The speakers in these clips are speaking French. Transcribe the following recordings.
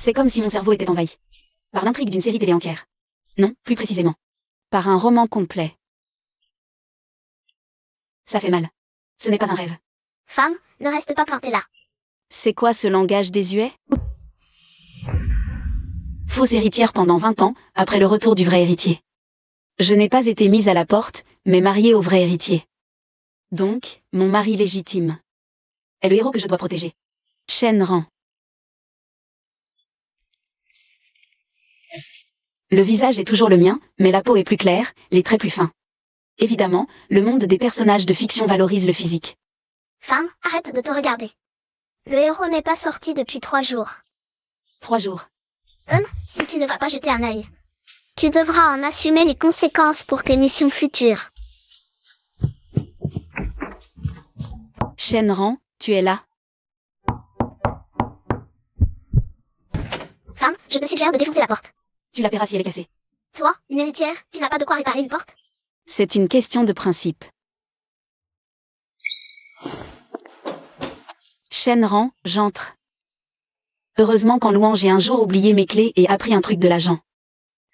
C'est comme si mon cerveau était envahi. Par l'intrigue d'une série télé entière. Non, plus précisément. Par un roman complet. Ça fait mal. Ce n'est pas un rêve. Femme, ne reste pas plantée là. C'est quoi ce langage désuet? Fausse héritière pendant 20 ans, après le retour du vrai héritier. Je n'ai pas été mise à la porte, mais mariée au vrai héritier. Donc, mon mari légitime. Est le héros que je dois protéger. Shenran. Le visage est toujours le mien, mais la peau est plus claire, les traits plus fins. Évidemment, le monde des personnages de fiction valorise le physique. Femme, arrête de te regarder. Le héros n'est pas sorti depuis 3 jours. 3 jours. Si tu ne vas pas jeter un œil, tu devras en assumer les conséquences pour tes missions futures. Shenran, tu es là? Femme, je te suggère de défoncer la porte. Tu la paieras si elle est cassée. Toi, une héritière, tu n'as pas de quoi réparer une porte? C'est une question de principe. Shenran, j'entre. Heureusement qu'en louant j'ai un jour oublié mes clés et appris un truc de l'agent.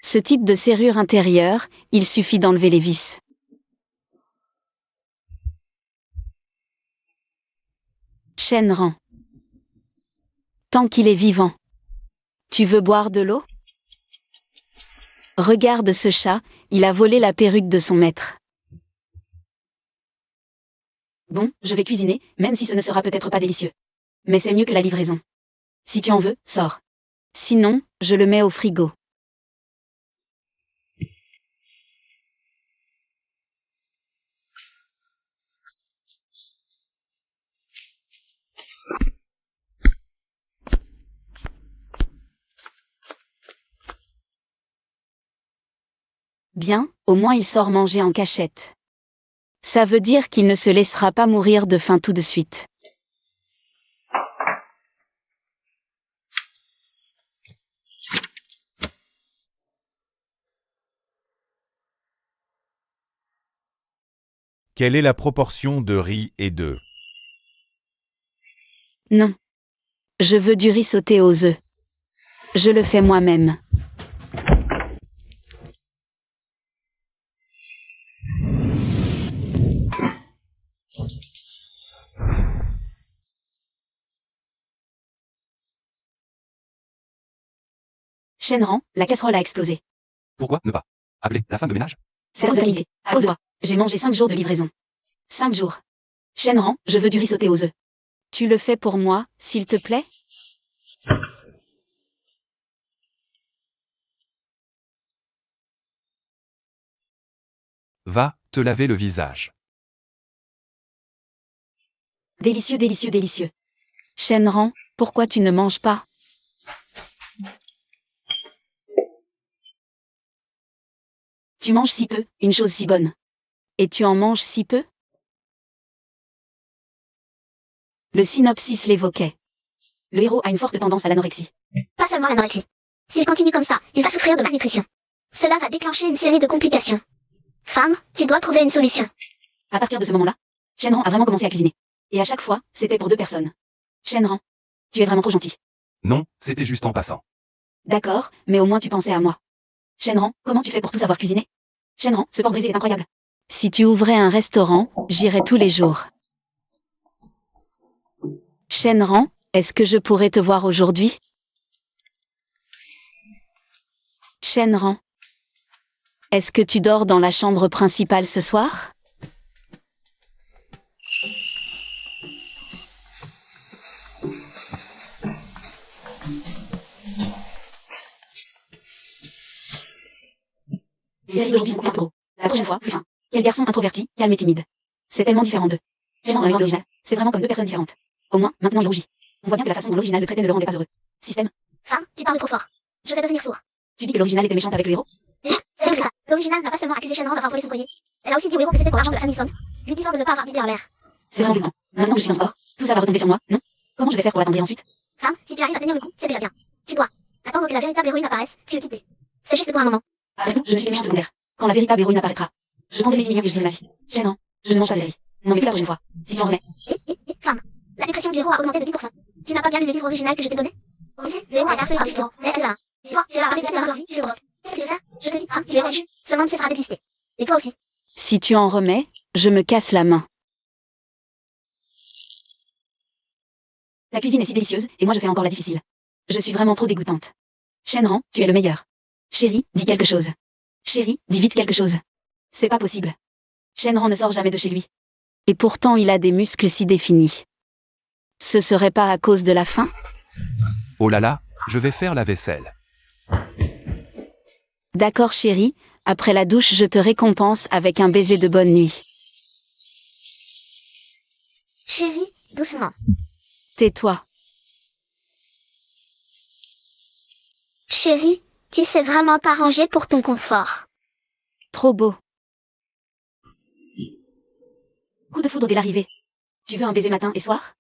Ce type de serrure intérieure, il suffit d'enlever les vis. Shenran. Tant qu'il est vivant. Tu veux boire de l'eau? Regarde ce chat, il a volé la perruque de son maître. Bon, je vais cuisiner, même si ce ne sera peut-être pas délicieux. Mais c'est mieux que la livraison. Si tu en veux, sors. Sinon, je le mets au frigo. Bien, au moins il sort manger en cachette. Ça veut dire qu'il ne se laissera pas mourir de faim tout de suite. Quelle est la proportion de riz et d'œufs? Non. Je veux du riz sauté aux œufs. Je le fais moi-même. Shenran, la casserole a explosé. Pourquoi ne pas appeler la femme de ménage? C'est l'idée. À cause de toi. J'ai mangé 5 jours de livraison. 5 jours. Shenran, je veux du riz sauté aux œufs. Tu le fais pour moi, s'il te plaît? Va te laver le visage. Délicieux, délicieux, délicieux. Shenran, pourquoi tu ne manges pas? Tu manges si peu, une chose si bonne. Et tu en manges si peu? Le synopsis l'évoquait. Le héros a une forte tendance à l'anorexie. Pas seulement l'anorexie. S'il continue comme ça, il va souffrir de malnutrition. Cela va déclencher une série de complications. Femme, tu dois trouver une solution. À partir de ce moment-là, Shenran a vraiment commencé à cuisiner. Et à chaque fois, c'était pour 2 personnes. Shenran, tu es vraiment trop gentil. Non, c'était juste en passant. D'accord, mais au moins tu pensais à moi. Shenran, comment tu fais pour tout savoir cuisiner? Shenran, ce porc brisé est incroyable. Si tu ouvrais un restaurant, j'irais tous les jours. Shenran, est-ce que je pourrais te voir aujourd'hui? Shenran, est-ce que tu dors dans la chambre principale ce soir? Les séries d'aujourd'hui sont beaucoup plus gros. La prochaine fois, plus fin. Quel garçon introverti, calme et timide. C'est tellement différent d'eux. Shenran dans l'original, c'est vraiment comme 2 personnes différentes. Au moins, maintenant il rougit. On voit bien que la façon dont l'original le traitait ne le rendait pas heureux. Système. Femme, tu parles trop fort. Je vais devenir sourd. Tu dis que l'original était méchante avec le héros? C'est ça. L'original n'a pas seulement accusé Shenran d'avoir volé son collier. Elle a aussi dit au héros que c'était pour l'argent de la famille Song, lui disant de ne pas avoir d'idée en l'air. C'est vraiment dégoûtant. Maintenant que je suis en sport, tout ça va retomber sur moi, non? Comment je vais faire pour l'attendrir ensuite? Femme, si tu arrives à tenir le coup, c'est déjà bien. Tu dois attendre que la véritable héroïne apparaisse, puis le quitter. C'est juste pour un moment. Après tout, je ne suis que méchante secondaire. Quand la véritable héroïne apparaîtra, je prendrai mes millions et je vivrai ma vie. Shenran, je ne mange pas de série. Non mais plus la prochaine fois. Si tu en remets. Femme, la dépression du héros a augmenté de 10%. Tu n'as pas bien lu le livre original que je t'ai donné? Aussi, le héros a percé par des figurants. Mais c'est là. Et toi, tu as arrêté de faire dormi, tu le drogues. Qu'est-ce que tu veux faire? Je te dis, si le héros est vu, ce monde cessera d'exister. Et toi aussi. Si tu en remets, je me casse la main. Ta cuisine est si délicieuse, et moi je fais encore la difficile. Je suis vraiment trop dégoûtante. Shenran, tu es le meilleur. Chérie, dis quelque chose. Chérie, dis vite quelque chose. C'est pas possible. Shenran ne sort jamais de chez lui. Et pourtant il a des muscles si définis. Ce serait pas à cause de la faim? Oh là là, je vais faire la vaisselle. D'accord chérie, après la douche je te récompense avec un baiser de bonne nuit. Chérie, doucement. Tais-toi. Chérie, tu sais vraiment t'arranger pour ton confort. Trop beau. Coup de foudre dès l'arrivée. Tu veux un baiser matin et soir?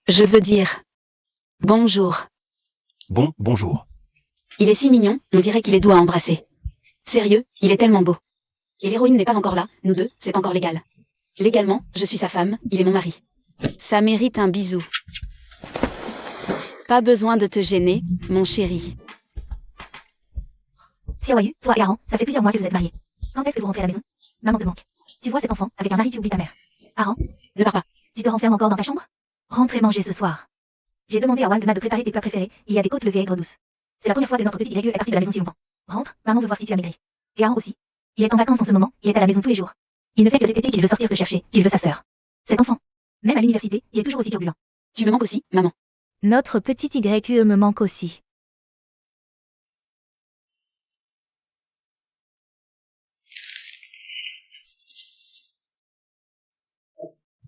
Je veux dire. Bonjour. Bonjour. Il est si mignon, on dirait qu'il est doux à embrasser. Sérieux, il est tellement beau. Et l'héroïne n'est pas encore là, nous deux, c'est encore légal. Légalement, je suis sa femme, il est mon mari. Ça mérite un bisou. Pas besoin de te gêner, mon chéri. Xiaoyu, toi et Aran, ça fait plusieurs mois que vous êtes mariés. Quand est-ce que vous rentrez à la maison? Maman te manque. Tu vois cet enfant, avec un mari qui oublie ta mère. Aran, Ne pars pas. tu te renfermes encore dans ta chambre? Rentrez manger ce soir. J'ai demandé à Waldemar de préparer tes plats préférés, il y a des côtes levées aigres douces. C'est la première fois que notre petit YE est parti de la maison si longtemps. Rentre, maman veut voir si tu as maigri. Et Aran aussi. Il est en vacances en ce moment, il est à la maison tous les jours. Il ne fait que répéter qu'il veut sortir te chercher, qu'il veut sa sœur. Cet enfant, même à l'université, il est toujours aussi turbulent. Tu me manques aussi, maman. Notre petit YE me manque aussi.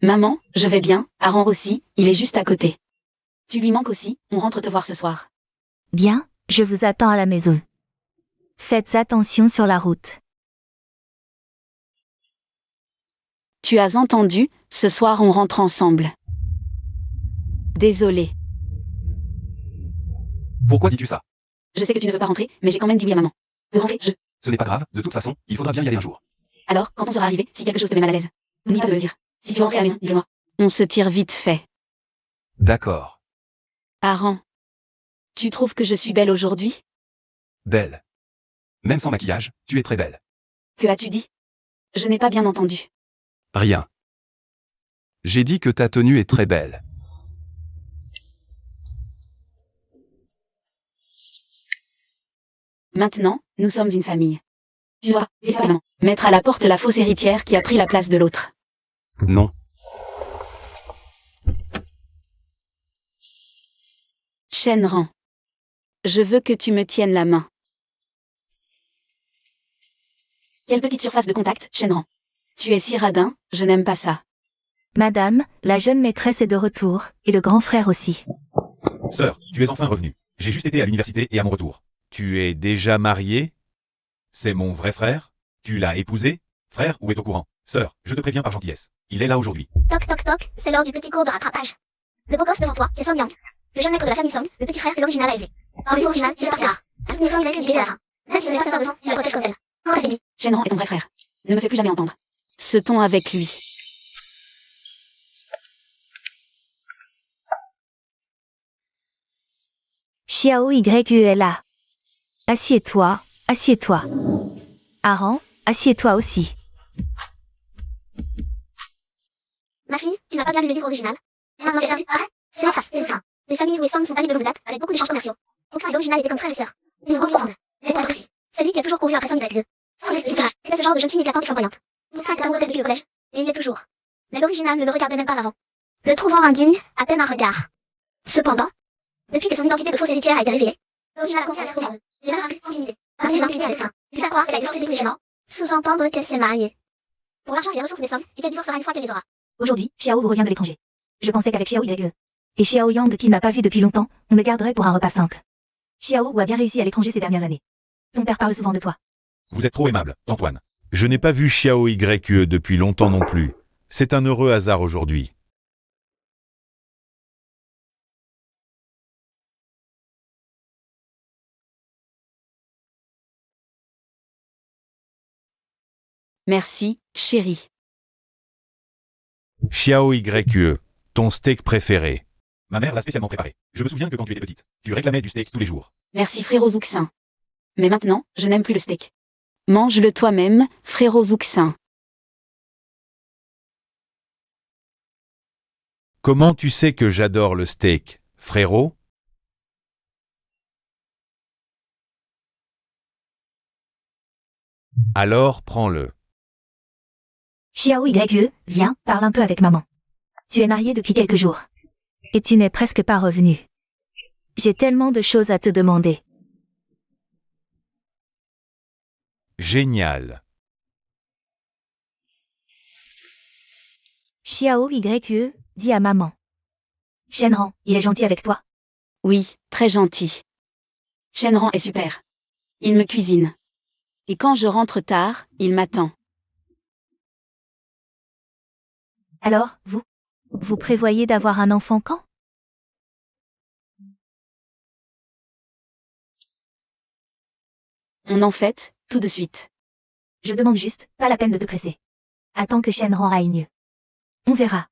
Maman, je vais bien, Aran aussi, il est juste à côté. Tu lui manques aussi, on rentre te voir ce soir. Bien, je vous attends à la maison. Faites attention sur la route. Tu as entendu, ce soir on rentre ensemble. Désolé. Pourquoi dis-tu ça? Je sais que tu ne veux pas rentrer, mais j'ai quand même dit oui à maman. De rentrer, Ce n'est pas grave, de toute façon, il faudra bien y aller un jour. Alors, quand on sera arrivé, si quelque chose te met mal à l'aise, n'oublie pas de le dire. Si tu veux rentrer à la maison, dis-le-moi. On se tire vite fait. D'accord. Aran. Tu trouves que je suis belle aujourd'hui? Belle. Même sans maquillage, tu es très belle. Que as-tu dit? Je n'ai pas bien entendu. Rien. J'ai dit que ta tenue est très belle. Maintenant, nous sommes une famille. Tu dois, laisse pas maman, mettre à la porte la fausse héritière qui a pris la place de l'autre. Non. Shenran. Je veux que tu me tiennes la main. Quelle petite surface de contact, Shenran. Tu es si radin, je n'aime pas ça. Madame, la jeune maîtresse est de retour, et le grand frère aussi. Sœur, tu es enfin revenue. J'ai juste été à l'université et à mon retour. Tu es déjà mariée? C'est mon vrai frère? Tu l'as épousé? Frère ou est au courant? Sœur, je te préviens par gentillesse. Il est là aujourd'hui. Toc toc toc, c'est l'heure du petit cours de rattrapage. Le beau gosse devant toi, c'est Song Yang. Le jeune maître de la famille Song, le petit frère que l'original a élevé. Or, le original, il est parti rare. Soutenez Song, il a que du début à la fin. Même si ce n'est pas sa sœur de sang, il la protège comme elle. Oh, c'est dit. Shenran est ton vrai frère. Ne me fais plus jamais entendre. Ce ton avec lui. Xiao YE est là. Assieds-toi, assieds-toi. Aran, assieds-toi aussi. Ma fille, tu n'as pas bien lu le livre original. Et maintenant j'ai perdu. Arrête, c'est la face, c'est ça. Les familles Wei Song sont amies de longue date, avec beaucoup d'échanges commerciaux. Foxin et l'original étaient comme frères et sœurs. Ils ont grandi ensemble. Mais pour être précis, c'est lui qui a toujours couru après Song YE. Song YE, était ce genre de jeune fille éclatante et flamboyante. Foxin était amoureux d'elle depuis le collège, et il y est toujours. Mais l'original ne le regardait même pas avant. Le trouvant indigne, à peine un regard. Cependant, depuis que son identité de fausse héritière a été révélée, l'original conserve les problèmes. Il a vaincu sans idée. Parce qu'il l'impliquait avec ça. Lui faire croire qu'elle a divorcé négligemment. Sous-entendre qu'elle s'est mariée. Pour l'argent et les ressources des sommes, et qu'elle divorcera une fois qu'elle les aura. Aujourd'hui, Xiao vous revient de l'étranger. Je pensais qu'avec Xiao YE et Xiao Yang qu'il n'a pas vu depuis longtemps, on le garderait pour un repas simple. Xiao a bien réussi à l'étranger ces dernières années. Ton père parle souvent de toi. Vous êtes trop aimable, Antoine. Je n'ai pas vu Xiao YE depuis longtemps non plus. C'est un heureux hasard aujourd'hui. Merci, chérie. Xiao YE, ton steak préféré. Ma mère l'a spécialement préparé. Je me souviens que quand tu étais petite, tu réclamais du steak tous les jours. Merci frérot Zouxin. Mais maintenant, je n'aime plus le steak. Mange-le toi-même, frérot Zouxin. Comment tu sais que j'adore le steak, frérot? Alors prends-le. Xiao YE, viens, parle un peu avec maman. Tu es marié depuis quelques jours. Et tu n'es presque pas revenu. J'ai tellement de choses à te demander. Génial. Xiao YE, dis à maman. Shenran, il est gentil avec toi. Oui, très gentil. Shenran est super. Il me cuisine. Et quand je rentre tard, il m'attend. Alors, vous prévoyez d'avoir un enfant quand? On en fait, tout de suite. Je demande juste, pas la peine de te presser. Attends que Shenran aille mieux. On verra.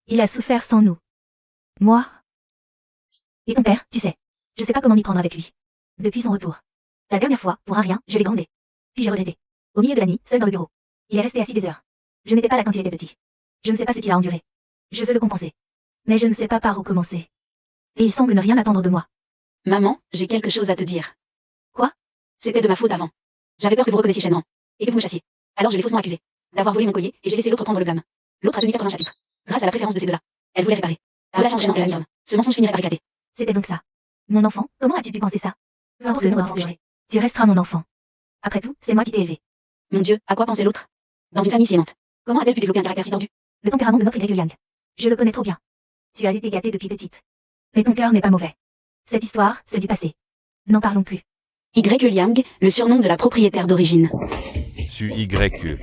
Il a souffert sans nous. Moi. Et ton père, tu sais. Je sais pas comment m'y prendre avec lui. Depuis son retour. La dernière fois, pour un rien, je l'ai grondé. Puis j'ai regretté. Au milieu de la nuit, seul dans le bureau. Il est resté assis des heures. Je n'étais pas là quand il était petit. Je ne sais pas ce qu'il a enduré. Je veux le compenser. Mais je ne sais pas par où commencer. Et il semble ne rien attendre de moi. Maman, j'ai quelque chose à te dire. Quoi? C'était de ma faute avant. J'avais peur que vous reconnaissiez Shenran. Et que vous me chassiez. Alors je l'ai faussement accusé. D'avoir volé mon collier, et j'ai laissé l'autre prendre le blâme. L'autre a tenu 80 chapitres. Grâce à la préférence de ces deux-là. Elle voulait réparer. La relation Shenran et la mienne. Ce mensonge finirait par éclater. C'était donc ça. Mon enfant, comment as-tu pu penser ça? Peu importe le nom d'enfant que j'aurai. Tu resteras mon enfant. Après tout, c'est moi qui t'ai élevé. Mon Dieu, à quoi pensait l'autre? Dans une famille si aimante. Comment a-t-elle pu développer un caractère si tordu? Le tempérament de notre Y Yang. Je le connais trop bien. Tu as été gâtée depuis petite. Mais ton cœur n'est pas mauvais. Cette histoire, c'est du passé. N'en parlons plus. Y. Liang, le surnom de la propriétaire d'origine. Su YE.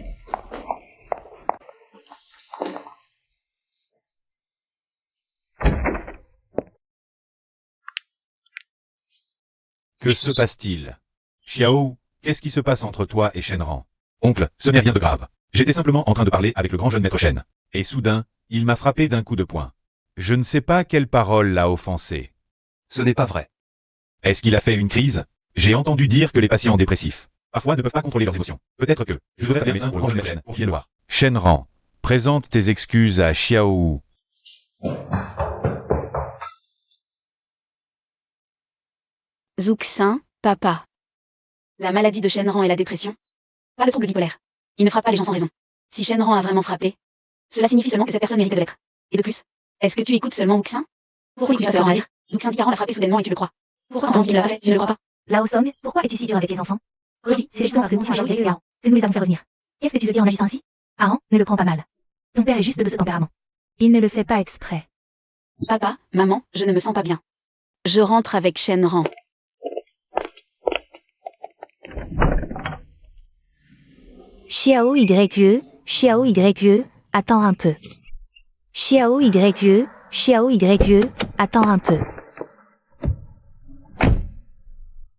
Que se passe-t-il? Xiao, qu'est-ce qui se passe entre toi et Shenran? Oncle, ce n'est rien de grave. J'étais simplement en train de parler avec le grand jeune maître Shen. Et soudain, il m'a frappé d'un coup de poing. Je ne sais pas quelle parole l'a offensé. Ce n'est pas vrai. Est-ce qu'il a fait une crise? J'ai entendu dire que les patients dépressifs, parfois ne peuvent pas contrôler leurs émotions. Peut-être que je devrais appeler médecin pour le grand jeune maître Shen pour qu'il vienne voir. Shenran, présente tes excuses à Xiao. Zouxin, papa. La maladie de Shenran est la dépression. Pas le trouble bipolaire. Il ne frappe pas les gens sans raison. Si Shenran a vraiment frappé, cela signifie seulement que cette personne méritait de l'être. Et de plus, est-ce que tu écoutes seulement Wuxin? Pourquoi écoutes-tu seulement dire? Wuxin dit l'a frappé soudainement et tu le crois. Pourquoi penses-tu qu'il l'a pas fait? Je ne le crois pas. Lao Song, pourquoi es-tu si dur avec les enfants? Oui, c'est justement parce que nous sommes Xiao YE Aran que nous les avons fait revenir. Qu'est-ce que tu veux dire en agissant ainsi? Aran, ne le prends pas mal. Ton père est juste de ce tempérament. Il ne le fait pas exprès. Papa, maman, je ne me sens pas bien. Je rentre avec Shenran. Xiao YE, attends un peu. Xiao YE, attends un peu.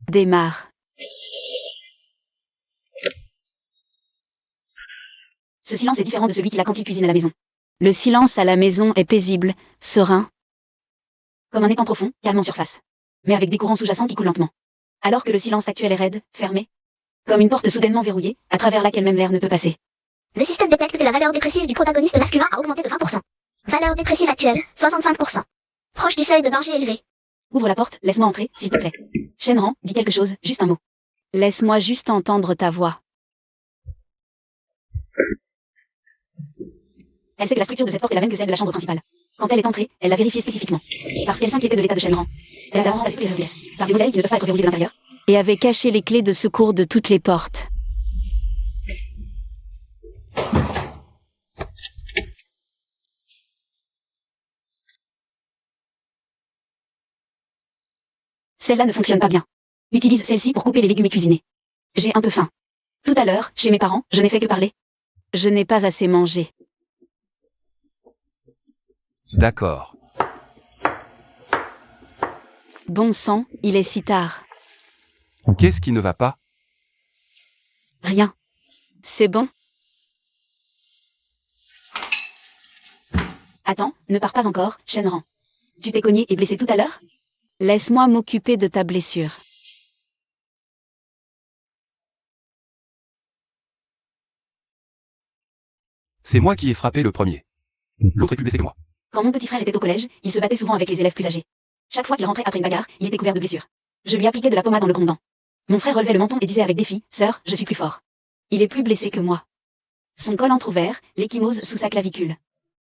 Démarre. Ce silence est différent de celui qu'il a quand il cuisine à la maison. Le silence à la maison est paisible, serein. Comme un étang profond, calme en surface. Mais avec des courants sous-jacents qui coulent lentement. Alors que le silence actuel est raide, fermé. Comme une porte soudainement verrouillée, à travers laquelle même l'air ne peut passer. Le système détecte que la valeur dépressive du protagoniste masculin a augmenté de 20%. Valeur dépressive actuelle, 65%. Proche du seuil de danger élevé. Ouvre la porte, laisse-moi entrer, s'il te plaît. Shenran, dis quelque chose, juste un mot. Laisse-moi juste entendre ta voix. Elle sait que la structure de cette porte est la même que celle de la chambre principale. Quand elle est entrée, elle l'a vérifiée spécifiquement. Parce qu'elle s'inquiétait de l'état de Shenran. Elle avait remplacé toutes les autres pièces par des modèles qui ne peuvent pas être verrouillés de l'intérieur. Et avait caché les clés de secours de toutes les portes. Celle-là ne fonctionne pas bien. Utilise celle-ci pour couper les légumes et cuisiner. J'ai un peu faim. Tout à l'heure, chez mes parents, je n'ai fait que parler. Je n'ai pas assez mangé. D'accord. Bon sang, il est si tard. Qu'est-ce qui ne va pas? Rien. C'est bon. Attends, ne pars pas encore, Shenran. Tu t'es cogné et blessé tout à l'heure? Laisse-moi m'occuper de ta blessure. C'est moi qui ai frappé le premier. L'autre est plus blessé que moi. Quand mon petit frère était au collège, il se battait souvent avec les élèves plus âgés. Chaque fois qu'il rentrait après une bagarre, il était couvert de blessures. Je lui appliquais de la pommade dans le grondant. Mon frère relevait le menton et disait avec défi, sœur, je suis plus fort. Il est plus blessé que moi. Son col entrouvert, l'échymose sous sa clavicule.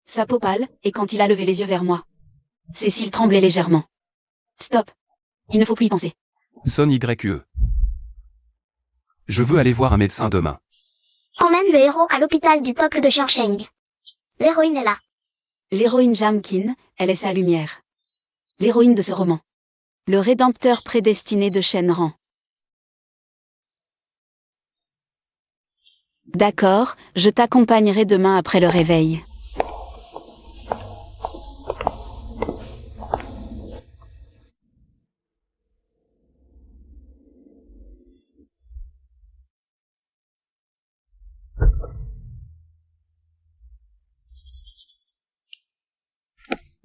Sa peau pâle, et quand il a levé les yeux vers moi. Ses cils tremblaient légèrement. Stop. Il ne faut plus y penser. Son YE. Je veux aller voir un médecin demain. Emmène le héros à l'hôpital du peuple de Jiangsheng. L'héroïne est là. L'héroïne Jamkin, elle est sa lumière. L'héroïne de ce roman. Le rédempteur prédestiné de Shenran. D'accord, je t'accompagnerai demain après le réveil.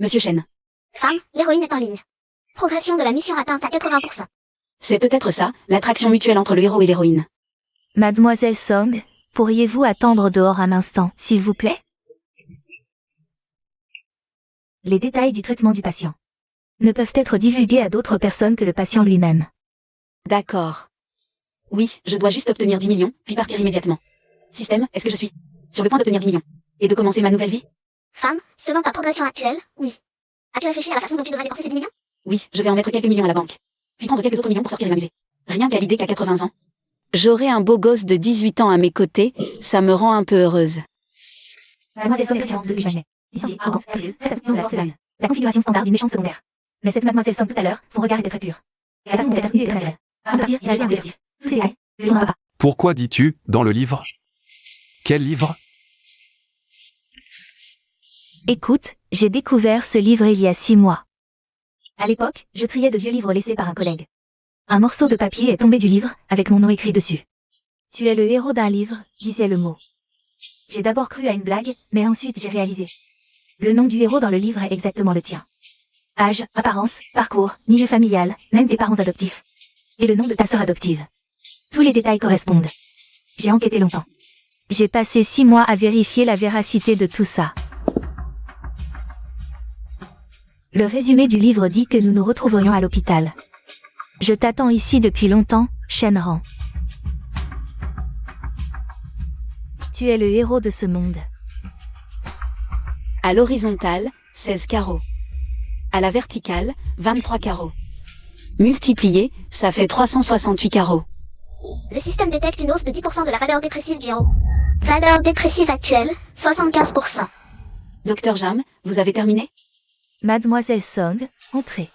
Monsieur Shen. Femme, l'héroïne est en ligne. Progression de la mission atteinte à 80%. C'est peut-être ça, l'attraction mutuelle entre le héros et l'héroïne. Mademoiselle Song, pourriez-vous attendre dehors un instant, s'il vous plaît? Les détails du traitement du patient ne peuvent être divulgués à d'autres personnes que le patient lui-même. D'accord. Oui, je dois juste obtenir 10 millions, puis partir immédiatement. Système, est-ce que je suis sur le point d'obtenir 10 millions et de commencer ma nouvelle vie? Femme, selon ta progression actuelle, oui. As-tu réfléchi à la façon dont tu devrais dépenser ces 10 millions? Oui, je vais en mettre quelques millions à la banque. Puis prendre quelques autres millions pour sortir et m'amuser. Rien qu'à l'idée qu'à 80 ans, j'aurai un beau gosse de 18 ans à mes côtés, ça me rend un peu heureuse. Mademoiselle Song est référence de ce que j'imaginais. Licenciée, arrogante, capricieuse, prétentieuse, sérieuse. La configuration standard d'une méchante secondaire. Mais cette Mademoiselle Song tout à l'heure, son regard était très pur. Et la façon dont elle était était naturelle. Sans partir, il agit un peu furtif. Tous ces détails, le livre n'a pas. Pourquoi dis-tu, dans le livre? Quel livre? Écoute, j'ai découvert ce livre il y a 6 mois. À l'époque, je triais de vieux livres laissés par un collègue. Un morceau de papier est tombé du livre, avec mon nom écrit dessus. Tu es le héros d'un livre, disait le mot. J'ai d'abord cru à une blague, mais ensuite j'ai réalisé. Le nom du héros dans le livre est exactement le tien. Âge, apparence, parcours, milieu familial, même tes parents adoptifs. Et le nom de ta sœur adoptive. Tous les détails correspondent. J'ai enquêté longtemps. J'ai passé 6 mois à vérifier la véracité de tout ça. Le résumé du livre dit que nous nous retrouverions à l'hôpital. Je t'attends ici depuis longtemps, Shenran. Tu es le héros de ce monde. À l'horizontale, 16 carreaux. À la verticale, 23 carreaux. Multiplié, ça fait 368 carreaux. Le système détecte une hausse de 10% de la valeur dépressive du héros. Valeur dépressive actuelle, 75%. Docteur Jam, vous avez terminé? Mademoiselle Song, entrez.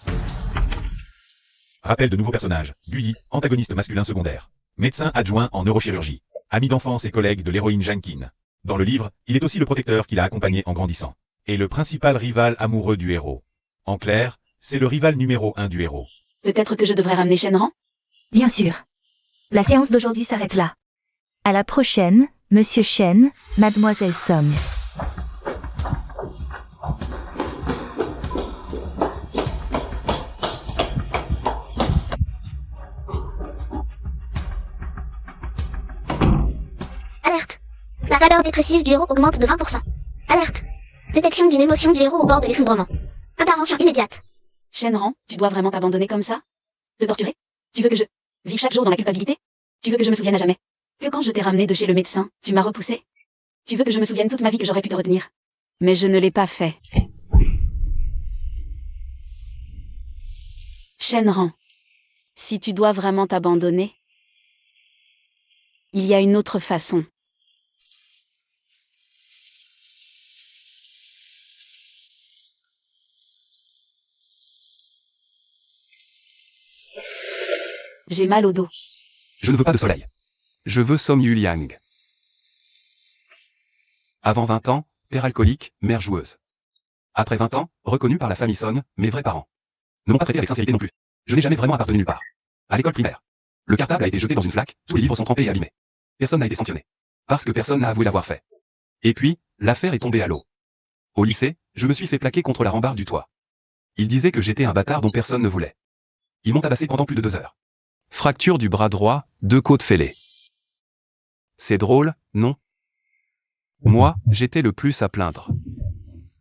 Rappel de nouveaux personnages. Guyi, antagoniste masculin secondaire. Médecin adjoint en neurochirurgie. Ami d'enfance et collègue de l'héroïne Jankin. Dans le livre, il est aussi le protecteur qui l'a accompagné en grandissant. Et le principal rival amoureux du héros. En clair, c'est le rival numéro 1 du héros. Peut-être que je devrais ramener Shenran? Bien sûr. La séance d'aujourd'hui s'arrête là. À la prochaine, Monsieur Shen, Mademoiselle Song. Alerte. La valeur dépressive du héros augmente de 20%. Alerte. Détection d'une émotion du héros au bord de l'effondrement. Intervention immédiate. Shenran, tu dois vraiment t'abandonner comme ça? Te torturer? Tu veux que je vive chaque jour dans la culpabilité? Tu veux que je me souvienne à jamais que quand je t'ai ramené de chez le médecin, tu m'as repoussé? Tu veux que je me souvienne toute ma vie que j'aurais pu te retenir? Mais je ne l'ai pas fait. Shenran, si tu dois vraiment t'abandonner, il y a une autre façon. J'ai mal au dos. Je ne veux pas de soleil. Je veux Som Yuliang. Avant 20 ans, père alcoolique, mère joueuse. Après 20 ans, reconnu par la famille Son, mes vrais parents. Ne m'ont pas traité avec sincérité non plus. Je n'ai jamais vraiment appartenu nulle part. À l'école primaire. Le cartable a été jeté dans une flaque, tous les livres sont trempés et abîmés. Personne n'a été sanctionné. Parce que personne n'a avoué l'avoir fait. Et puis, l'affaire est tombée à l'eau. Au lycée, je me suis fait plaquer contre la rambarde du toit. Il disait que j'étais un bâtard dont personne ne voulait. Ils m'ont tabassé pendant plus de 2 heures. Fracture du bras droit, 2 côtes fêlées. C'est drôle, non? Moi, j'étais le plus à plaindre.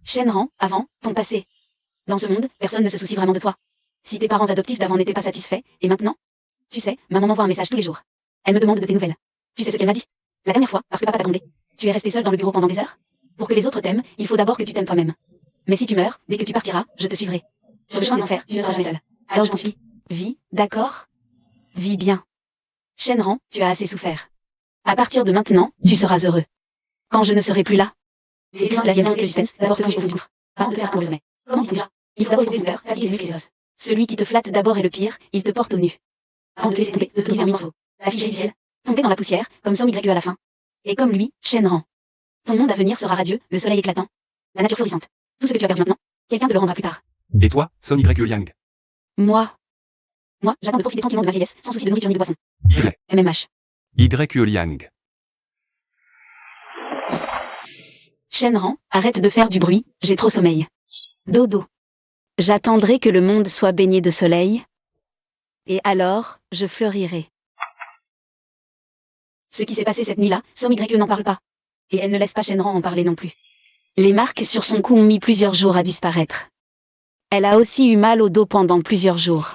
Shenran, avant, ton passé. Dans ce monde, personne ne se soucie vraiment de toi. Si tes parents adoptifs d'avant n'étaient pas satisfaits, et maintenant? Tu sais, maman m'envoie un message tous les jours. Elle me demande de tes nouvelles. Tu sais ce qu'elle m'a dit? La dernière fois, parce que papa t'a grondé. Tu es resté seul dans le bureau pendant des heures? Pour que les autres t'aiment, il faut d'abord que tu t'aimes toi-même. Mais si tu meurs, dès que tu partiras, je te suivrai. Sur le chemin des enfers, tu ne seras jamais seul. Alors je t'en suis. Vis, d'accord? Vis bien. Shenran, tu as assez souffert. À partir de maintenant, tu seras heureux. Quand je ne serai plus là. Les écrivains de la vieille suspense, d'abord te plonger au fond du gouffre. Avant de te faire un sommet. Comment dit-on déjà? Il faut d'abord éprouver son cœur, fatiguer ses muscles et ses os. Celui qui te flatte d'abord est le pire, il te porte au nu. Avant de te laisser tomber, de te briser en mille morceaux. Affiché du ciel, tomber dans la poussière, comme Som YE à la fin. Et comme lui, Shenran. Ton monde à venir sera radieux, le soleil éclatant, la nature florissante. Tout ce que tu as perdu maintenant, quelqu'un te le rendra plus tard. Et toi, Son YE Yang? Moi, j'attends de profiter tranquillement de ma vieillesse, sans souci de nourriture ni de boisson. MMH. YE Yang. Shenran, arrête de faire du bruit, j'ai trop sommeil. Dodo. J'attendrai que le monde soit baigné de soleil. Et alors, je fleurirai. Ce qui s'est passé cette nuit-là, Som YE n'en parle pas. Et elle ne laisse pas Shenran en parler non plus. Les marques sur son cou ont mis plusieurs jours à disparaître. Elle a aussi eu mal au dos pendant plusieurs jours.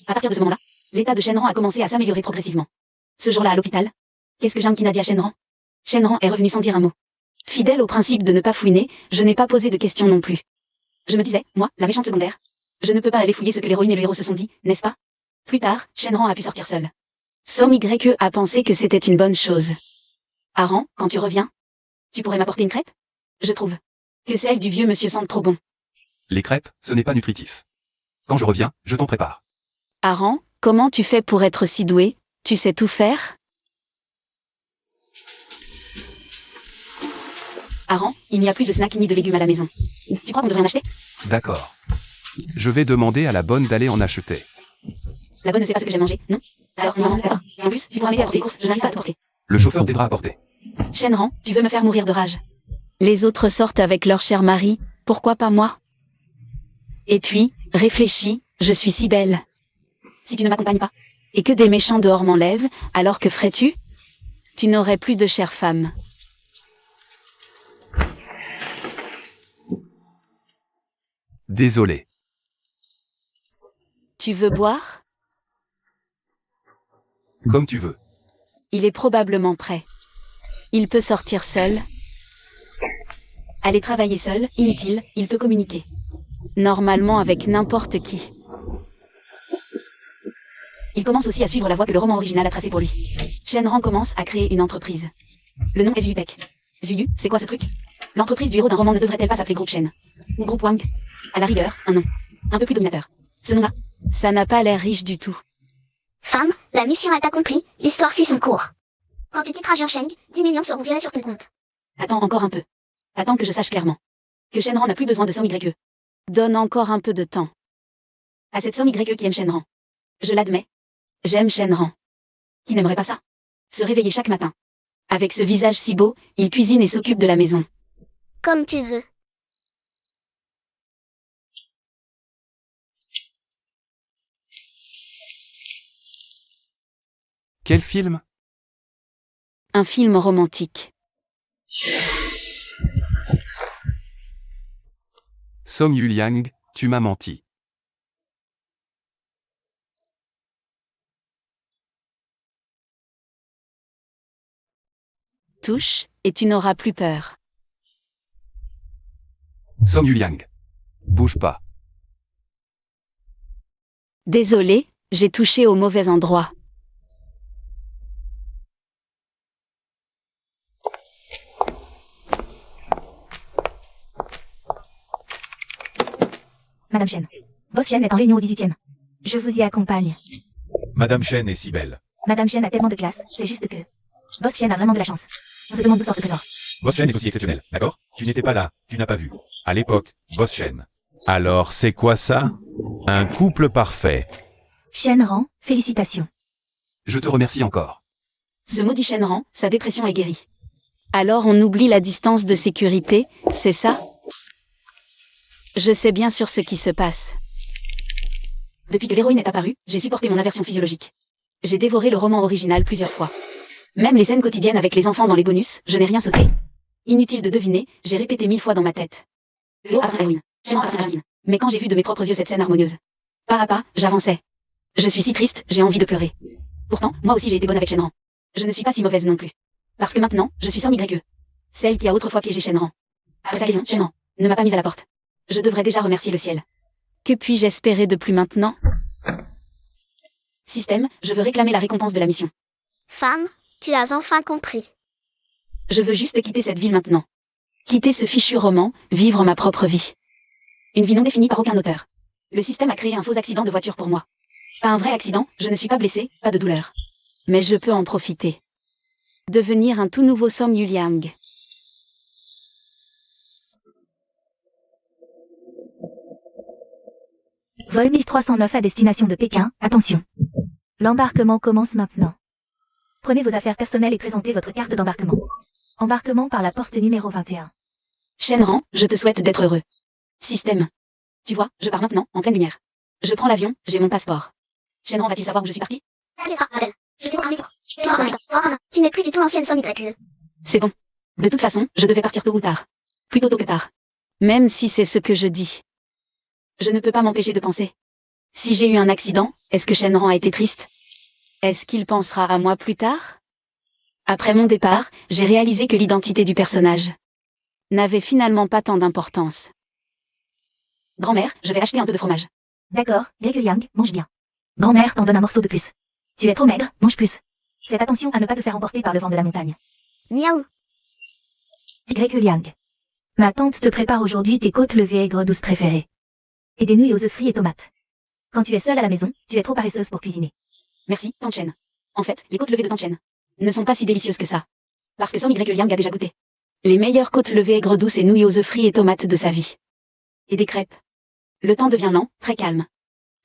À partir de ce moment-là, l'état de Shenran a commencé à s'améliorer progressivement. Ce jour-là à l'hôpital, qu'est-ce que Jiang Qin a dit à Shenran? Shenran est revenu sans dire un mot. Fidèle au principe de ne pas fouiner, je n'ai pas posé de questions non plus. Je me disais, moi, la méchante secondaire, je ne peux pas aller fouiller ce que l'héroïne et le héros se sont dit, n'est-ce pas? Plus tard, Shenran a pu sortir seul. Som YE a pensé que c'était une bonne chose. Aran, quand tu reviens, tu pourrais m'apporter une crêpe? Je trouve que celles du vieux monsieur sentent trop bon. Les crêpes, ce n'est pas nutritif. Quand je reviens, je t'en prépare. Aran, comment tu fais pour être si doué? Tu sais tout faire? Aran, il n'y a plus de snacks ni de légumes à la maison. Tu crois qu'on devrait en acheter? D'accord. Je vais demander à la bonne d'aller en acheter. La bonne ne sait pas ce que j'ai mangé, non? Alors, non, d'accord. Et en plus, tu pourras m'aider à porter les courses, je n'arrive pas à te porter. Le chauffeur t'aidera à porter. Shenran, tu veux me faire mourir de rage. Les autres sortent avec leur cher mari, pourquoi pas moi? Et puis, réfléchis, je suis si belle. Si tu ne m'accompagnes pas, et que des méchants dehors m'enlèvent, alors que ferais-tu? Tu n'aurais plus de chère femme. Désolé. Tu veux boire? Comme tu veux. Il est probablement prêt. Il peut sortir seul. Aller travailler seul, inutile, il peut communiquer. Normalement avec n'importe qui. Il commence aussi à suivre la voie que le roman original a tracée pour lui. Shenran commence à créer une entreprise. Le nom est Zuyutech. Zuyu, c'est quoi ce truc? L'entreprise du héros d'un roman ne devrait-elle pas s'appeler Groupe Shen? Ou Groupe Wang? À la rigueur, un nom. Un peu plus dominateur. Ce nom-là, ça n'a pas l'air riche du tout. Femme, la mission est accomplie, l'histoire suit son cours. Quand tu quitteras Jiangsheng, 10 millions seront virés sur ton compte. Attends encore un peu. Attends que je sache clairement. Que Shenran n'a plus besoin de Som YE. Donne encore un peu de temps. À cette Som YE qui aime Shenran. Je l'admets. J'aime Shenran. Qui n'aimerait pas ça? Se réveiller chaque matin. Avec ce visage si beau, il cuisine et s'occupe de la maison. Comme tu veux. Quel film? Un film romantique. Som Yang, tu m'as menti. Touche, et tu n'auras plus peur. Som Yang. Bouge pas. Désolé, j'ai touché au mauvais endroit. Madame Chen. Boss Chen est en réunion au 18e. Je vous y accompagne. Madame Chen est si belle. Madame Chen a tellement de classe, c'est juste que... Boss Chen a vraiment de la chance. On se demande d'où sort ce trésor. Boss Chen est aussi exceptionnel, d'accord? Tu n'étais pas là, tu n'as pas vu. À l'époque, Boss Chen. Alors, c'est quoi ça? Un couple parfait. Shenran, félicitations. Je te remercie encore. Ce maudit Shenran, sa dépression est guérie. Alors on oublie la distance de sécurité, c'est ça? Je sais bien sûr ce qui se passe. Depuis que l'héroïne est apparue, j'ai supporté mon aversion physiologique. J'ai dévoré le roman original plusieurs fois. Même les scènes quotidiennes avec les enfants dans les bonus, je n'ai rien sauté. Inutile de deviner, j'ai répété 1000 fois dans ma tête. Léo appartient à l'héroïne. Shenran appartient à Jacqueline. Mais quand j'ai vu de mes propres yeux cette scène harmonieuse, pas à pas, j'avançais. Je suis si triste, j'ai envie de pleurer. Pourtant, moi aussi j'ai été bonne avec Shenran. Je ne suis pas si mauvaise non plus. Parce que maintenant, je suis Som YE. Celle qui a autrefois piégé Shenran. Après sa guérison, Shenran ne m'a pas mise à la porte. Je devrais déjà remercier le ciel. Que puis-je espérer de plus maintenant? Système, je veux réclamer la récompense de la mission. Femme, tu as enfin compris. Je veux juste quitter cette ville maintenant. Quitter ce fichu roman, vivre ma propre vie. Une vie non définie par aucun auteur. Le système a créé un faux accident de voiture pour moi. Pas un vrai accident, je ne suis pas blessée, pas de douleur. Mais je peux en profiter. Devenir un tout nouveau Som Yuliang. Vol 1309 à destination de Pékin, attention. L'embarquement commence maintenant. Prenez vos affaires personnelles et présentez votre carte d'embarquement. Embarquement par la porte numéro 21. Shenran, je te souhaite d'être heureux. Système. Tu vois, je pars maintenant, en pleine lumière. Je prends l'avion, j'ai mon passeport. Shenran va-t-il savoir où je suis partie? T'inquiète pas, Abel. Je t'ai programmé pour. Tu n'es plus du tout l'ancienne Som YE. C'est bon. De toute façon, je devais partir tôt ou tard. Plutôt tôt que tard. Même si c'est ce que je dis. Je ne peux pas m'empêcher de penser. Si j'ai eu un accident, est-ce que Shenran a été triste? Est-ce qu'il pensera à moi plus tard? Après mon départ, j'ai réalisé que l'identité du personnage n'avait finalement pas tant d'importance. Grand-mère, je vais acheter un peu de fromage. D'accord, Yang, mange bien. Grand-mère t'en donne un morceau de plus. Tu es trop maigre, mange plus. Faites attention à ne pas te faire emporter par le vent de la montagne. Miaou. Yang. Ma tante te prépare aujourd'hui tes côtes levées aigres douces préférées. Et des nouilles aux œufs frits et tomates. Quand tu es seule à la maison, tu es trop paresseuse pour cuisiner. Merci, Tante Chen. En fait, les côtes levées de Tante Chen ne sont pas si délicieuses que ça. Parce que Som Yuliang a déjà goûté les meilleures côtes levées aigres douces et nouilles aux œufs frits et tomates de sa vie. Et des crêpes. Le temps devient lent, très calme.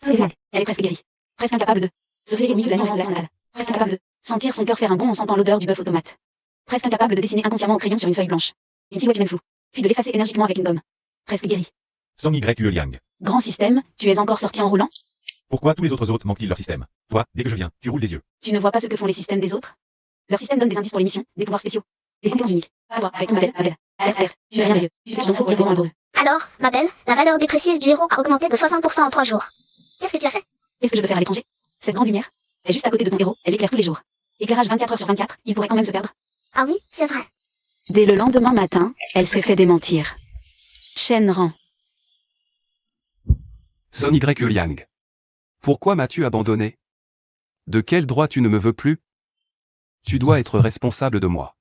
Yang. Elle est presque guérie. Presque incapable de se réveiller au milieu de la nuit en la sandale. Presque incapable de sentir son cœur faire un bond en sentant l'odeur du bœuf aux tomates. Presque incapable de dessiner inconsciemment au crayon sur une feuille blanche une silhouette humaine floue, puis de l'effacer énergiquement avec une gomme. Presque guérie. Som YE Liang. Grand système, tu es encore sorti en roulant? Pourquoi tous les autres hôtes manquent-ils leur système? Toi, dès que je viens, tu roules des yeux. Tu ne vois pas ce que font les systèmes des autres? Leur système donne des indices pour les missions, des pouvoirs spéciaux, des compétences uniques. À toi, avec ton Abel, alerte, tu fais rien sérieux, tu caches l'info pour les romans en rose. Alors, ma belle, la valeur dépressive du héros a augmenté de 60% en 3 jours. Qu'est-ce que tu as fait? Qu'est-ce que je peux faire à l'étranger? Cette grande lumière est juste à côté de ton héros, elle éclaire tous les jours. Éclairage 24 heures sur 24, il pourrait quand même se perdre. Ah oui, c'est vrai. Dès le lendemain matin, elle s'est fait démentir. Shenran. Som YE Liang. Pourquoi m'as-tu abandonné? De quel droit tu ne me veux plus? Tu dois être responsable de moi.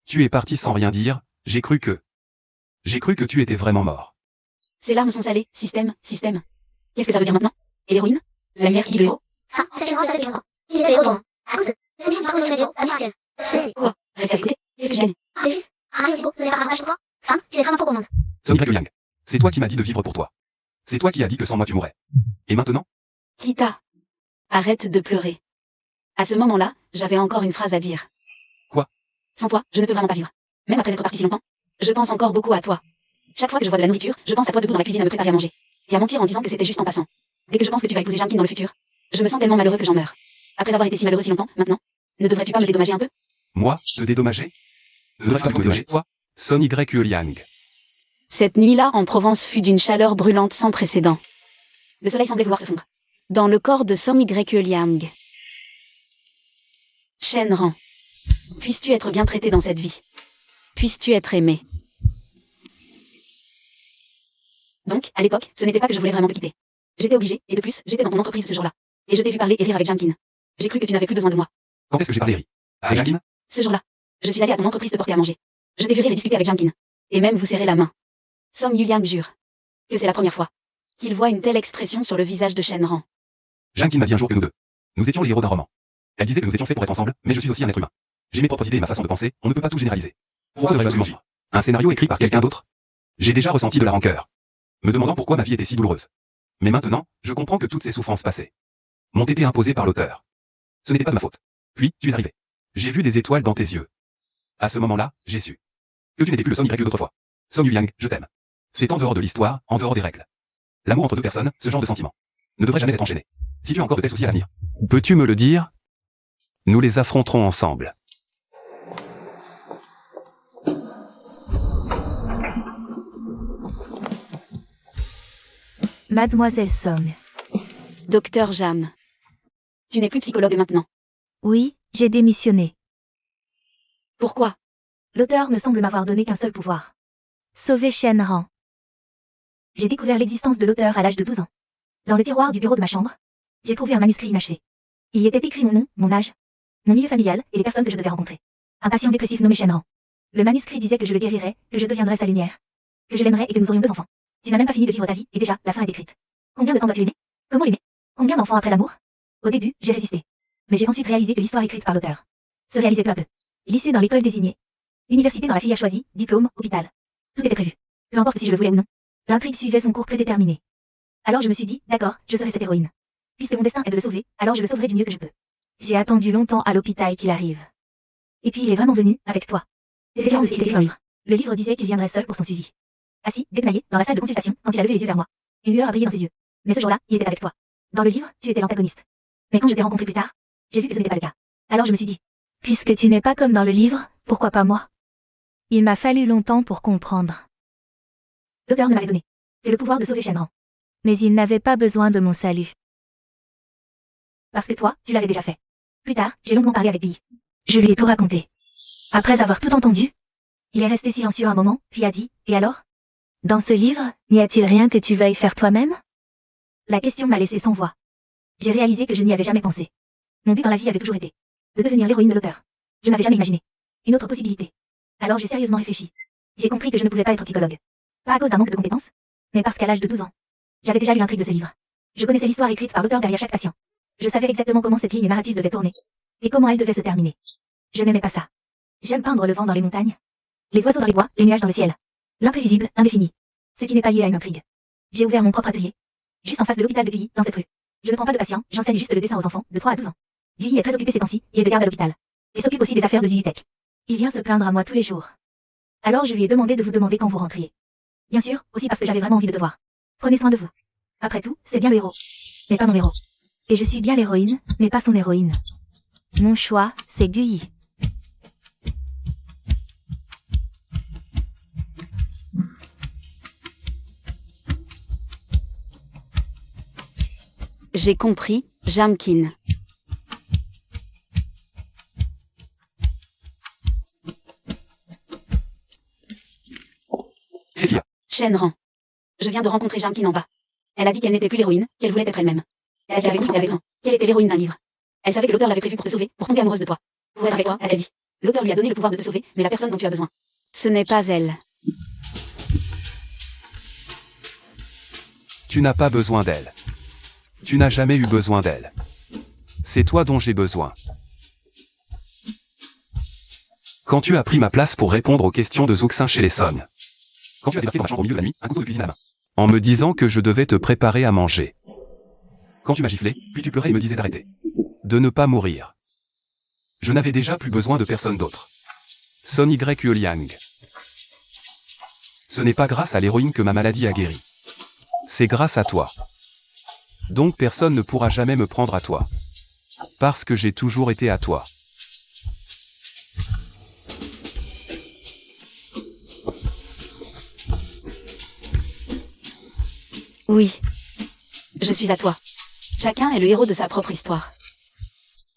Tu es parti sans rien dire, j'ai cru que tu étais vraiment mort. Ces larmes sont salées, système. Qu'est-ce que ça veut dire maintenant? Et l'héroïne? La lumière qui guide le héros? Femme, fais chez moi ça depuis longtemps. Il est le héros. À cause de. Je suis parlé sur les héros, habituel. C'est. Quoi? Reste à côté? Qu'est-ce que j'ai gagné? Ah, les fils. Ah, Marie aussi beau, ce n'est pas un mariage pour toi. Femme, tu es vraiment trop gourmande. Som YE Liang. C'est toi qui m'as dit de vivre pour toi. C'est toi qui as dit que sans moi tu mourrais. Et maintenant? Kita. Arrête de pleurer. À ce moment-là, j'avais encore une phrase à dire. Quoi? Sans toi, je ne peux vraiment pas vivre. Même après être parti si longtemps, je pense encore beaucoup à toi. Chaque fois que je vois de la nourriture, je pense à toi debout dans la cuisine à me préparer à manger. Et à mentir en disant que c'était juste en passant. Dès que je pense que tu vas épouser Jankin dans le futur, je me sens tellement malheureux que j'en meurs. Après avoir été si malheureux si longtemps, maintenant, ne devrais-tu pas me dédommager un peu? Moi, te dédommager? Ne devrais-tu pas me dédommager, toi? Som YE Liang. Cette nuit-là en Provence fut d'une chaleur brûlante sans précédent. Le soleil semblait vouloir se fondre. Dans le corps de Som YE Liang. Shenran. Puisses-tu être bien traité dans cette vie? Puisses-tu être aimé? Donc, à l'époque, ce n'était pas que je voulais vraiment te quitter. J'étais obligée, et de plus, j'étais dans ton entreprise ce jour-là. Et je t'ai vu parler et rire avec Jankin. J'ai cru que tu n'avais plus besoin de moi. Quand est-ce que j'ai parlé, Ri? Avec Jankin? Ce jour-là, je suis allée à ton entreprise te porter à manger. Je t'ai vu rire et discuter avec Jankin. Et même vous serrer la main. Som Yuliang jure que c'est la première fois qu'il voit une telle expression sur le visage de Shenran. Jankin m'a dit un jour que nous étions les héros d'un roman. Elle disait que nous étions faits pour être ensemble, mais je suis aussi un être humain. J'ai mes propres idées et ma façon de penser, on ne peut pas tout généraliser. Pourquoi devrais-je mentir? Un scénario écrit par quelqu'un d'autre? J'ai déjà ressenti de la rancœur, me demandant pourquoi ma vie était si douloureuse. Mais maintenant, je comprends que toutes ces souffrances passées m'ont été imposées par l'auteur. Ce n'était pas de ma faute. Puis, tu es arrivé. J'ai vu des étoiles dans tes yeux. À ce moment-là, j'ai su que tu n'étais plus le Son Y d'autrefois. Son Yu-Yang, je t'aime. C'est en dehors de l'histoire, en dehors des règles. L'amour entre deux personnes, ce genre de sentiment, ne devrait jamais être enchaîné. Si tu as encore de tels soucis à l'avenir, peux-tu me le dire? Nous les affronterons ensemble. Mademoiselle Song. Docteur Jam. Tu n'es plus psychologue maintenant. Oui, j'ai démissionné. Pourquoi? L'auteur ne semble m'avoir donné qu'un seul pouvoir. Sauver Shenran. J'ai découvert l'existence de l'auteur à l'âge de 12 ans. Dans le tiroir du bureau de ma chambre, j'ai trouvé un manuscrit inachevé. Il y était écrit mon nom, mon âge, mon milieu familial et les personnes que je devais rencontrer. Un patient dépressif nommé Shenran. Le manuscrit disait que je le guérirais, que je deviendrais sa lumière, que je l'aimerais et que nous aurions 2 enfants. Tu n'as même pas fini de vivre ta vie, et déjà, la fin est écrite. Combien de temps dois-tu aimer? Comment l'aimer? Combien d'enfants après l'amour? Au début, j'ai résisté. Mais j'ai ensuite réalisé que l'histoire écrite par l'auteur se réalisait peu à peu. Lycée dans l'école désignée. Université dans la filière choisie, diplôme, hôpital. Tout était prévu. Peu importe si je le voulais ou non. L'intrigue suivait son cours prédéterminé. Alors je me suis dit, d'accord, je serai cette héroïne. Puisque mon destin est de le sauver, alors je le sauverai du mieux que je peux. J'ai attendu longtemps à l'hôpital qu'il arrive. Et puis il est vraiment venu, avec toi. C'est différent de ce qui était écrit dans le livre. Le livre disait qu'il viendrait seul pour son suivi. Assis, dépenaillé, dans la salle de consultation, quand il a levé les yeux vers moi. Une lueur a brillé dans ses yeux. Mais ce jour-là, il était avec toi. Dans le livre, tu étais l'antagoniste. Mais quand je t'ai rencontré plus tard, j'ai vu que ce n'était pas le cas. Alors je me suis dit, puisque tu n'es pas comme dans le livre, pourquoi pas moi? Il m'a fallu longtemps pour comprendre. L'auteur ne m'avait donné que le pouvoir de sauver Shenran. Mais il n'avait pas besoin de mon salut. Parce que toi, tu l'avais déjà fait. Plus tard, j'ai longuement parlé avec Billy. Je lui ai tout raconté. Après avoir tout entendu, il est resté silencieux un moment, puis a dit, et alors? Dans ce livre, n'y a-t-il rien que tu veuilles faire toi-même? La question m'a laissé sans voix. J'ai réalisé que je n'y avais jamais pensé. Mon but dans la vie avait toujours été de devenir l'héroïne de l'auteur. Je n'avais jamais imaginé une autre possibilité. Alors j'ai sérieusement réfléchi. J'ai compris que je ne pouvais pas être psychologue. Pas à cause d'un manque de compétences, mais parce qu'à l'âge de 12 ans, j'avais déjà lu l'intrigue de ce livre. Je connaissais l'histoire écrite par l'auteur derrière chaque patient. Je savais exactement comment cette ligne narrative devait tourner, et comment elle devait se terminer. Je n'aimais pas ça. J'aime peindre le vent dans les montagnes, les oiseaux dans les bois, les nuages dans le ciel. L'imprévisible, indéfini. Ce qui n'est pas lié à une intrigue. J'ai ouvert mon propre atelier, juste en face de l'hôpital de Puyi, dans cette rue. Je ne prends pas de patients, j'enseigne juste le dessin aux enfants, de 3 à 12 ans. Puyi est très occupé ces temps-ci, il est de garde à l'hôpital. Et s'occupe aussi des affaires de Zuyutech. Il vient se plaindre à moi tous les jours. Alors je lui ai demandé de vous demander quand vous rentriez. Bien sûr, aussi parce que j'avais vraiment envie de te voir. Prenez soin de vous. Après tout, c'est bien le héros. Mais pas mon héros. Et je suis bien l'héroïne, mais pas son héroïne. Mon choix, c'est Guyi. J'ai compris, Jamkin. Qu'est-ce qu'il y a? Shenran. Je viens de rencontrer Jamkin en bas. Elle a dit qu'elle n'était plus l'héroïne, qu'elle voulait être elle-même. Elle était avec lui, elle avait 20 ans. Qu'elle était l'héroïne d'un livre. Elle savait que l'auteur l'avait prévu pour te sauver, pour tomber amoureuse de toi. Pour être avec toi, elle a dit. L'auteur lui a donné le pouvoir de te sauver, mais la personne dont tu as besoin. Ce n'est pas elle. Tu n'as pas besoin d'elle. Tu n'as jamais eu besoin d'elle. C'est toi dont j'ai besoin. Quand tu as pris ma place pour répondre aux questions de Zuxin chez les Song. Quand tu as débarqué dans ma chambre au milieu de la nuit, un couteau de cuisine à la main. En me disant que je devais te préparer à manger. Quand tu m'as giflé, puis tu pleurais et me disais d'arrêter. De ne pas mourir. Je n'avais déjà plus besoin de personne d'autre. Son Y-Liang. Ce n'est pas grâce à l'héroïne que ma maladie a guéri. C'est grâce à toi. Donc personne ne pourra jamais me prendre à toi. Parce que j'ai toujours été à toi. Oui. Je suis à toi. Chacun est le héros de sa propre histoire.